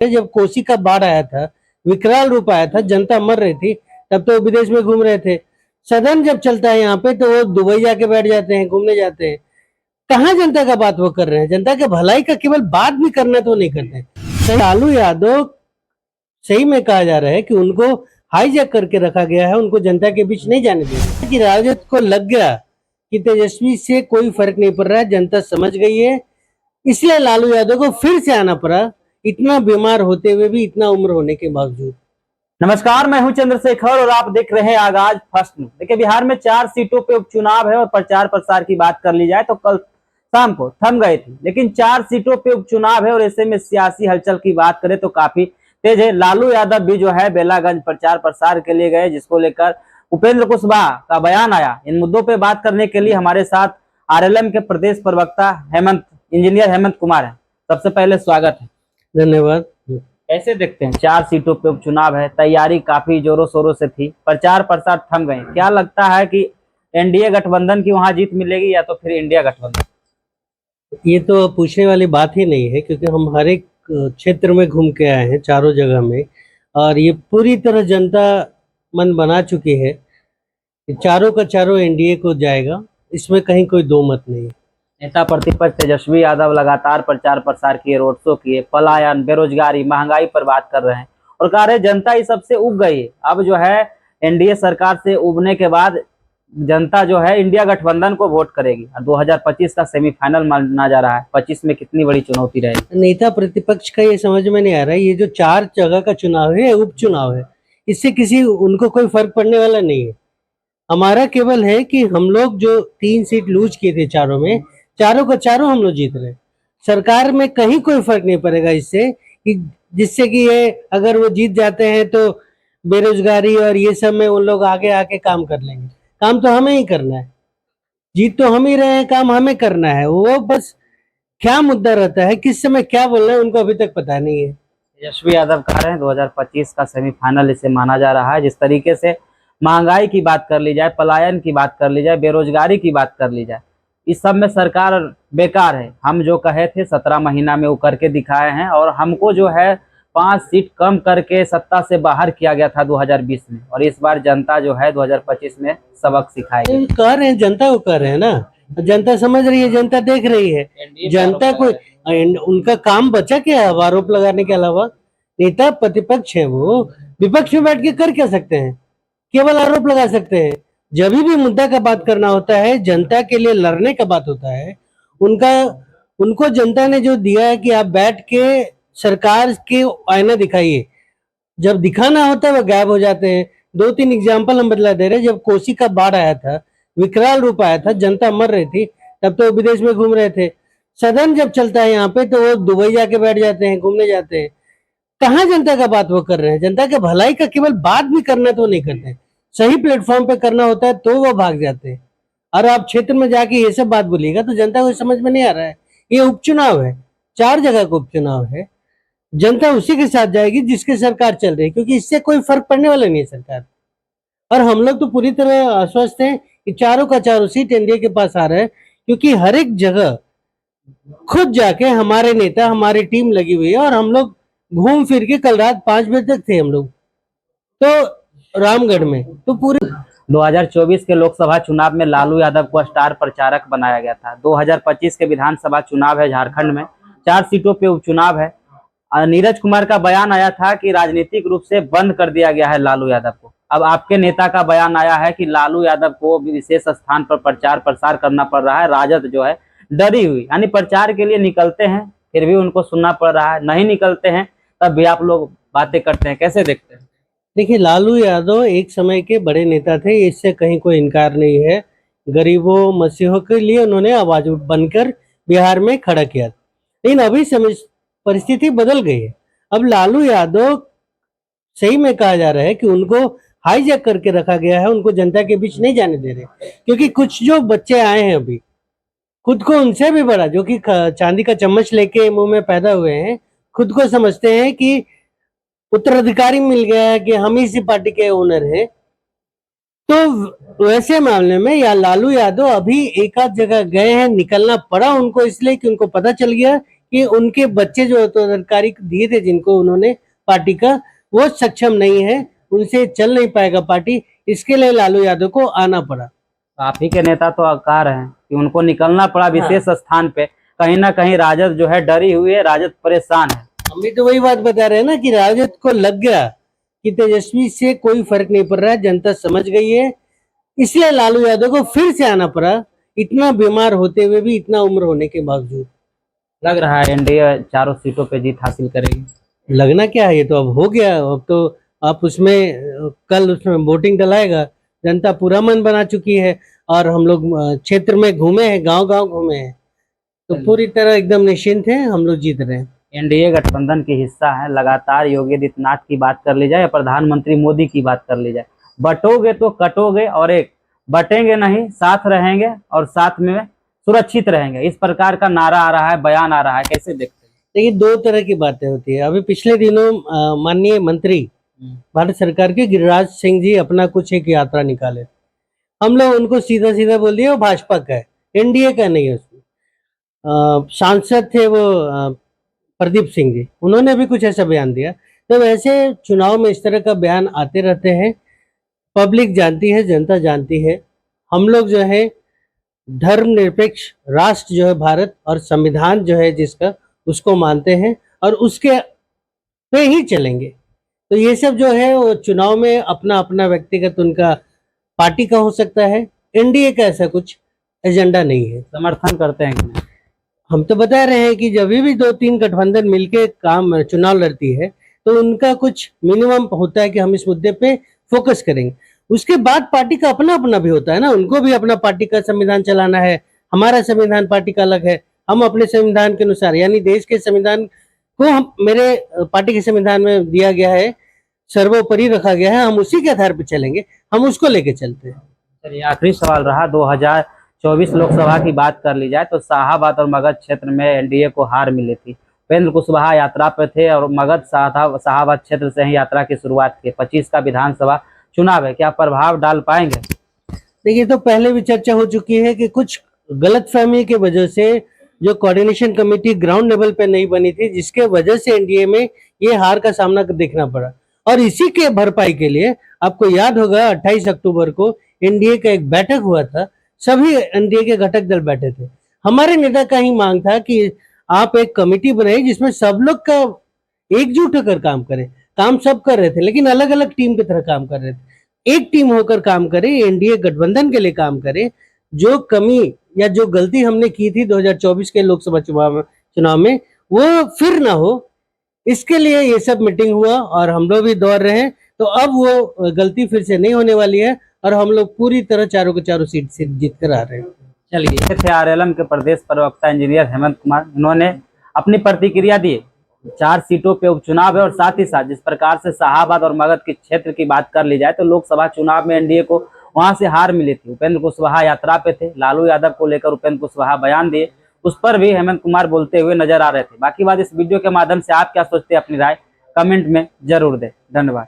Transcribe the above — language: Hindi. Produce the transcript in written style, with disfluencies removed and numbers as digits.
जब कोसी का बाढ़ आया था, विकराल रूप आया था, जनता मर रही थी, तब तो विदेश में घूम रहे थे। सदन जब चलता है यहाँ पे तो वो दुबई जाके बैठ जाते हैं, घूमने जाते हैं। कहाँ जनता का बात वो कर रहे हैं? जनता के भलाई का केवल बात भी करना तो नहीं करते। सही लालू यादव सही में कहा जा रहा है कि उनको हाईजैक करके रखा गया है, उनको जनता के बीच नहीं जाने देंगे। कि राजद को लग गया कि तेजस्वी से कोई फर्क नहीं पड़ रहा है, जनता समझ गई है, इसलिए लालू यादव को फिर से आना पड़ा, इतना बीमार होते हुए भी, इतना उम्र होने के बावजूद। नमस्कार, मैं हूं चंद्रशेखर और आप देख रहे हैं आगाज फर्स्ट न्यूज। देखिए, बिहार में 4 सीटों पे उपचुनाव है और प्रचार प्रसार की बात कर ली जाए तो कल शाम को थम गए थे, लेकिन 4 सीटों पे उपचुनाव है और ऐसे में सियासी हलचल की बात करें तो काफी तेज है। लालू यादव भी जो है बेलागंज प्रचार प्रसार के लिए गए, जिसको लेकर उपेंद्र कुशवाहा का बयान आया। इन मुद्दों पे बात करने के लिए हमारे साथ आरएलएम के प्रदेश प्रवक्ता इंजीनियर हेमंत कुमार है। सबसे पहले स्वागत है। धन्यवाद। कैसे देखते हैं, 4 सीटों पे उपचुनाव है, तैयारी काफी जोरों शोरों से थी, प्रचार प्रसार थम गए, क्या लगता है कि एनडीए गठबंधन की वहां जीत मिलेगी या तो फिर इंडिया गठबंधन? ये तो पूछने वाली बात ही नहीं है, क्योंकि हम हर एक क्षेत्र में घूम के आए हैं, चारों जगह में, और ये पूरी तरह जनता मन बना चुकी है कि चारों का चारों एनडीए को जाएगा, इसमें कहीं कोई दो मत नहीं है। नेता प्रतिपक्ष तेजस्वी यादव लगातार प्रचार प्रसार किए, रोड शो किए, पलायन, बेरोजगारी, महंगाई पर बात कर रहे हैं और कह रहे जनता इस सबसे उब गई है। अब जो है एनडीए सरकार से उबने के बाद जनता जो है इंडिया गठबंधन को वोट करेगी और 2025 का सेमीफाइनल माना जा रहा है। 25 में कितनी बड़ी चुनौती रहेगी? नेता प्रतिपक्ष का ये समझ में नहीं आ रहा है, ये जो 4 जगह का चुनाव है, उपचुनाव है, इससे किसी उनको कोई फर्क पड़ने वाला नहीं है। हमारा केवल है कि हम लोग जो 3 सीट लूज किए थे चारों में, चारों का चारों हम लोग जीत रहे हैं। सरकार में कहीं कोई फर्क नहीं पड़ेगा इससे, कि जिससे कि ये अगर वो जीत जाते हैं तो बेरोजगारी और ये सब में उन लोग आगे आके काम कर लेंगे। काम तो हमें ही करना है, जीत तो हम ही रहे हैं, काम हमें करना है। वो बस क्या मुद्दा रहता है, किस समय क्या बोलना है, उनको अभी तक पता नहीं है। तेजस्वी यादव कह रहे हैं 2025 का सेमीफाइनल इसे माना जा रहा है। जिस तरीके से महंगाई की बात कर ली जाए, पलायन की बात कर ली जाए, बेरोजगारी की बात कर ली जाए, इस सब में सरकार बेकार है। हम जो कहे थे 17 महीना में वो करके दिखाए हैं और हमको जो है 5 सीट कम करके सत्ता से बाहर किया गया था 2020 में, और इस बार जनता जो है 2025 में सबक सिखाएगी। कह रहे हैं, जनता को कह रहे हैं ना, जनता समझ रही है, जनता देख रही है। जनता को उनका काम बचा क्या है आरोप लगाने के अलावा? नेता प्रतिपक्ष है, वो विपक्ष में बैठ के कर क्या सकते हैं? केवल आरोप लगा सकते हैं। जब भी मुद्दा का बात करना होता है, जनता के लिए लड़ने का बात होता है, उनको जनता ने जो दिया है कि आप बैठ के सरकार के आईना दिखाइए, जब दिखाना होता है वो गायब हो जाते हैं। 2-3 एग्जाम्पल हम बदला दे रहे हैं। जब कोसी का बाढ़ आया था, विकराल रूप आया था, जनता मर रही थी, तब तो विदेश में घूम रहे थे। सदन जब चलता है यहाँ पे तो वो दुबई जाके बैठ जाते हैं, घूमने जाते हैं। कहाँ जनता का बात वो कर रहे हैं? जनता के भलाई का केवल बात भी करना तो नहीं करते। सही प्लेटफॉर्म पे करना होता है तो वो भाग जाते हैं। और आप क्षेत्र में जाके ये सब बात बोलिएगा तो जनता को समझ में नहीं आ रहा है। ये उपचुनाव है, 4 जगह का उपचुनाव है, जनता उसी के साथ जाएगी जिसकी सरकार चल रही है, क्योंकि इससे कोई फर्क पड़ने वाला नहीं है सरकार। और हम लोग तो पूरी तरह आश्वस्त हैं कि चारों का चारों सीट एनडीए के पास आ रहा है, क्योंकि हर एक जगह खुद जाके हमारे नेता, हमारी टीम लगी हुई है, और हम लोग घूम फिर के कल रात 5 बजे तक थे हम लोग तो रामगढ़ में। तो पूरे 2024 के लोकसभा चुनाव में लालू यादव को स्टार प्रचारक बनाया गया था। 2025 के विधानसभा चुनाव है झारखंड में, 4 सीटों पे उपचुनाव है। नीरज कुमार का बयान आया था कि राजनीतिक रूप से बंद कर दिया गया है लालू यादव को। अब आपके नेता का बयान आया है कि लालू यादव को विशेष स्थान पर प्रचार प्रसार करना पड़ रहा है। राजद जो है डरी हुई, यानी प्रचार के लिए निकलते हैं फिर भी उनको सुनना पड़ रहा है, नहीं निकलते हैं तब भी आप लोग बातें करते हैं। कैसे देखते हैं? देखिए, लालू यादव एक समय के बड़े नेता थे, इससे कहीं कोई इनकार नहीं है। गरीबों मसीहों के लिए उन्होंने आवाज बनकर बिहार में खड़ा किया, लेकिन अभी समय परिस्थिति बदल गई है। अब लालू यादव सही में कहा जा रहा है कि उनको हाईजैक करके रखा गया है, उनको जनता के बीच नहीं जाने दे रहे, क्योंकि कुछ जो बच्चे आए हैं अभी, खुद को उनसे भी बड़ा, जो कि चांदी का चम्मच लेके मुंह में पैदा हुए हैं, खुद को समझते हैं कि उत्तराधिकारी मिल गया है, कि हम ही इसी पार्टी के ओनर हैं। तो वैसे मामले में या लालू यादव अभी एक आध जगह गए हैं, निकलना पड़ा उनको इसलिए कि उनको पता चल गया कि उनके बच्चे जो उत्तराधिकारी दिए थे जिनको उन्होंने पार्टी का, वो सक्षम नहीं है, उनसे चल नहीं पाएगा पार्टी, इसके लिए लालू यादव को आना पड़ा। आप ही के नेता तो कह रहे हैं कि उनको निकलना पड़ा विशेष स्थान पे, कहीं ना कहीं राजद जो है डरी हुई है, राजद परेशान है। हम भी तो वही बात बता रहे हैं ना कि राजद को लग गया कि तेजस्वी से कोई फर्क नहीं पड़ रहा है, जनता समझ गई है, इसलिए लालू यादव को फिर से आना पड़ा, इतना बीमार होते हुए भी, इतना उम्र होने के बावजूद। लग रहा है एनडीए चारों सीटों पे जीत हासिल करेगी। लगना क्या है, ये तो अब हो गया। अब तो आप उसमें कल उसमें वोटिंग डलाएगा, जनता पूरा मन बना चुकी है, और हम लोग क्षेत्र में घूमे हैं, गांव गांव घूमे हैं, तो पूरी तरह एकदम निश्चिंत है, हम लोग जीत रहे हैं। एनडीए गठबंधन की हिस्सा है, लगातार योगी आदित्यनाथ की बात कर ली जाए या प्रधानमंत्री मोदी की बात कर ली जाए, बटोगे तो कटोगे, और एक बटेंगे नहीं, साथ रहेंगे और साथ में सुरक्षित रहेंगे, इस प्रकार का नारा आ रहा है, बयान आ रहा है, कैसे देखते हैं? देखिए, दो तरह की बातें होती है। अभी पिछले दिनों माननीय मंत्री भारत सरकार के गिरिराज सिंह जी अपना कुछ एक यात्रा निकाले, हम लोग उनको सीधा सीधा बोल दिया वो भाजपा का है, एनडीए का नहीं है। उसमें सांसद थे वो प्रदीप सिंह जी, उन्होंने भी कुछ ऐसा बयान दिया। तो वैसे चुनाव में इस तरह का बयान आते रहते हैं, पब्लिक जानती है, जनता जानती है। हम लोग जो है धर्मनिरपेक्ष राष्ट्र जो है भारत, और संविधान जो है जिसका, उसको मानते हैं और उसके पे ही चलेंगे। तो ये सब जो है वो चुनाव में अपना अपना व्यक्तिगत उनका पार्टी का हो सकता है, एनडीए का ऐसा कुछ एजेंडा नहीं है। समर्थन करते हैं कि नहीं? हम तो बता रहे हैं कि जब भी दो तीन गठबंधन मिलके काम चुनाव लड़ती है तो उनका कुछ मिनिमम होता है कि हम इस मुद्दे पे फोकस करेंगे। उसके बाद पार्टी का अपना अपना भी होता है ना, उनको भी अपना पार्टी का संविधान चलाना है, हमारा संविधान पार्टी का अलग है, हम अपने संविधान के अनुसार, यानी देश के संविधान को हम, मेरे पार्टी के संविधान में दिया गया है, सर्वोपरि रखा गया है, हम उसी के आधार पर चलेंगे, हम उसको लेके चलते हैं। चलिए, आखिरी सवाल रहा, 2024 लोकसभा की बात कर ली जाए तो शाहाबाद और मगध क्षेत्र में एनडीए को हार मिली थी। उपेंद्र कुशवाहा यात्रा पर थे और मगध शाहाबाद क्षेत्र से ही यात्रा की शुरुआत की। 25 का विधानसभा चुनाव है, क्या प्रभाव डाल पाएंगे? देखिए, तो पहले भी चर्चा हो चुकी है कि कुछ गलतफहमी की वजह से जो कोऑर्डिनेशन कमेटी ग्राउंड लेवल पे नहीं बनी थी, जिसके वजह से एनडीए में ये हार का सामना देखना पड़ा, और इसी के भरपाई के लिए आपको याद होगा 28 अक्टूबर को एनडीए का एक बैठक हुआ था, सभी एनडीए के घटक दल बैठे थे। हमारे नेता का ही मांग था कि आप एक कमेटी बनाइए जिसमें सब लोग का एकजुट होकर काम करें। काम सब कर रहे थे लेकिन अलग अलग टीम की तरह काम कर रहे थे, एक टीम होकर काम करे, एनडीए गठबंधन के लिए काम करे। जो कमी या जो गलती हमने की थी 2024 के लोकसभा चुनाव में, वो फिर ना हो, इसके लिए ये सब मीटिंग हुआ और हम लोग भी दौड़ रहे हैं। तो अब वो गलती फिर से नहीं होने वाली है और हम लोग पूरी तरह चारों के चारों सीट से जीत कर आ रहे हैं। चलिए, ये थे आरएलएम के प्रदेश प्रवक्ता इंजीनियर हेमंत कुमार, इन्होंने अपनी प्रतिक्रिया दी। 4 सीटों पे उपचुनाव है और साथ ही साथ जिस प्रकार से शाहाबाद और मगध के क्षेत्र की बात कर ली जाए तो लोकसभा चुनाव में एनडीए को वहां से हार मिली थी। उपेंद्र कुशवाहा यात्रा पे थे, लालू यादव को लेकर उपेंद्र कुशवाहा बयान दिए, उस पर भी हेमंत कुमार बोलते हुए नजर आ रहे थे। बाकी बात इस वीडियो के माध्यम से आप क्या सोचते हैं, अपनी राय कमेंट में जरूर दें। धन्यवाद।